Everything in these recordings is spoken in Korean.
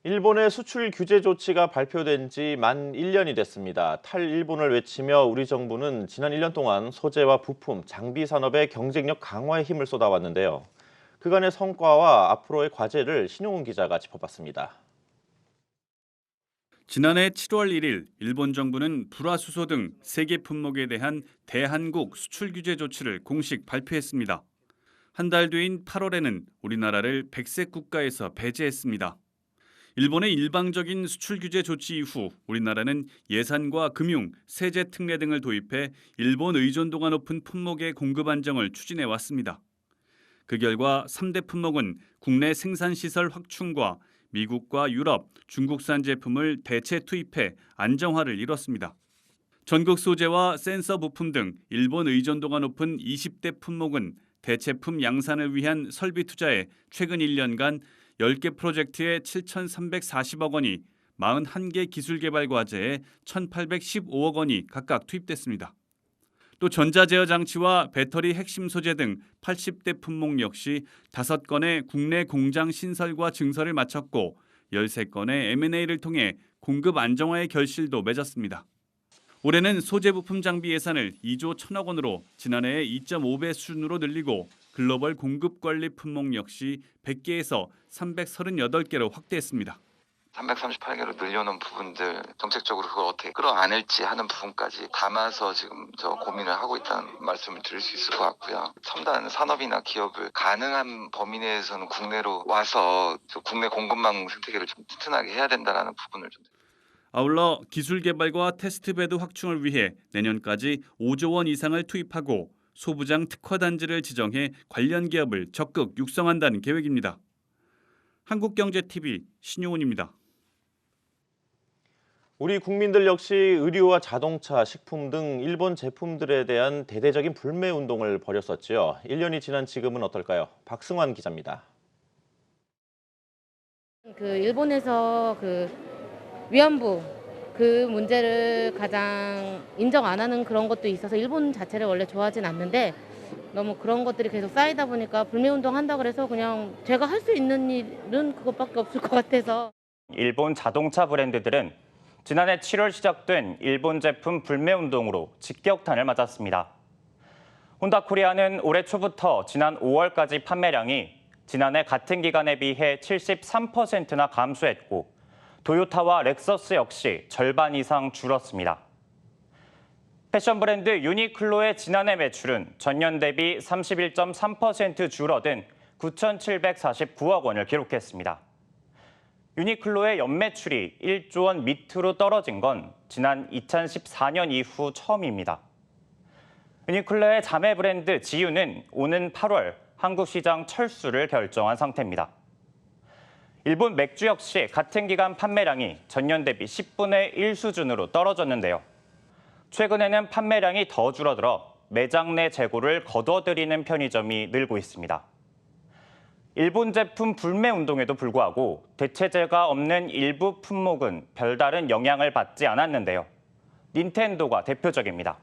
일본의 수출 규제 조치가 발표된 지 만 1년이 됐습니다. 탈일본을 외치며 우리 정부는 지난 1년 동안 소재와 부품, 장비 산업의 경쟁력 강화에 힘을 쏟아왔는데요. 그간의 성과와 앞으로의 과제를 신용훈 기자가 짚어봤습니다. 지난해 7월 1일 일본 정부는 불화수소 등 세계 품목에 대한 대한국 수출 규제 조치를 공식 발표했습니다. 한 달 뒤인 8월에는 우리나라를 백색 국가에서 배제했습니다. 일본의 일방적인 수출 규제 조치 이후 우리나라는 예산과 금융, 세제 특례 등을 도입해 일본 의존도가 높은 품목의 공급 안정을 추진해 왔습니다. 그 결과 3대 품목은 국내 생산 시설 확충과 미국과 유럽, 중국산 제품을 대체 투입해 안정화를 이뤘습니다. 전국 소재와 센서 부품 등 일본 의존도가 높은 20대 품목은 대체품 양산을 위한 설비 투자에 최근 1년간 10개 프로젝트에 7,340억 원이, 41개 기술 개발 과제에 1,815억 원이 각각 투입됐습니다. 또 전자제어 장치와 배터리 핵심 소재 등 80대 품목 역시 5건의 국내 공장 신설과 증설을 마쳤고 13건의 M&A를 통해 공급 안정화의 결실도 맺었습니다. 올해는 소재 부품 장비 예산을 2조 1천억 원으로 지난해의 2.5배 수준으로 늘리고 글로벌 공급 관리 품목 역시 100개에서 338개로 확대했습니다. 338개로 늘려놓은 부분들, 정책적으로 그걸 어떻게 끌어안을지 하는 부분까지 담아서 지금 고민을 하고 있다는 말씀을 드릴 수 있을 것 같고요. 첨단 산업이나 기업을 가능한 범위 내에서는 국내로 와서 국내 공급망 생태계를 좀 튼튼하게 해야 된다는 부분을 좀. 아울러 기술 개발과 테스트 베드 확충을 위해 내년까지 5조 원 이상을 투입하고 소부장 특화 단지를 지정해 관련 기업을 적극 육성한다는 계획입니다. 한국경제TV 신용훈입니다. 우리 국민들 역시 의류와 자동차, 식품 등 일본 제품들에 대한 대대적인 불매 운동을 벌였었지요. 1년이 지난 지금은 어떨까요? 박승환 기자입니다. 일본에서 위안부 문제를 가장 인정 안 하는 그런 것도 있어서 일본 자체를 원래 좋아하진 않는데 너무 그런 것들이 계속 쌓이다 보니까 불매운동 한다 그래서 그냥 제가 할 수 있는 일은 그것밖에 없을 것 같아서. 일본 자동차 브랜드들은 지난해 7월 시작된 일본 제품 불매운동으로 직격탄을 맞았습니다. 혼다 코리아는 올해 초부터 지난 5월까지 판매량이 지난해 같은 기간에 비해 73%나 감소했고 도요타와 렉서스 역시 절반 이상 줄었습니다. 패션 브랜드 유니클로의 지난해 매출은 전년 대비 31.3% 줄어든 9,749억 원을 기록했습니다. 유니클로의 연매출이 1조 원 밑으로 떨어진 건 지난 2014년 이후 처음입니다. 유니클로의 자매 브랜드 지유는 오는 8월 한국 시장 철수를 결정한 상태입니다. 일본 맥주 역시 같은 기간 판매량이 전년 대비 10분의 1 수준으로 떨어졌는데요. 최근에는 판매량이 더 줄어들어 매장 내 재고를 거둬들이는 편의점이 늘고 있습니다. 일본 제품 불매 운동에도 불구하고 대체재가 없는 일부 품목은 별다른 영향을 받지 않았는데요. 닌텐도가 대표적입니다.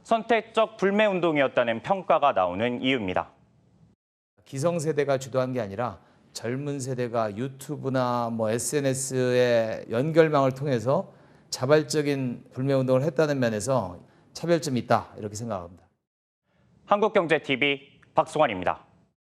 선택적 불매 운동이었다는 평가가 나오는 이유입니다. 기성세대가 주도한 게 아니라 젊은 세대가 유튜브나 SNS의 연결망을 통해서 자발적인 불매 운동을 했다는 면에서 차별점이 있다 이렇게 생각합니다. 한국경제TV 박승환입니다.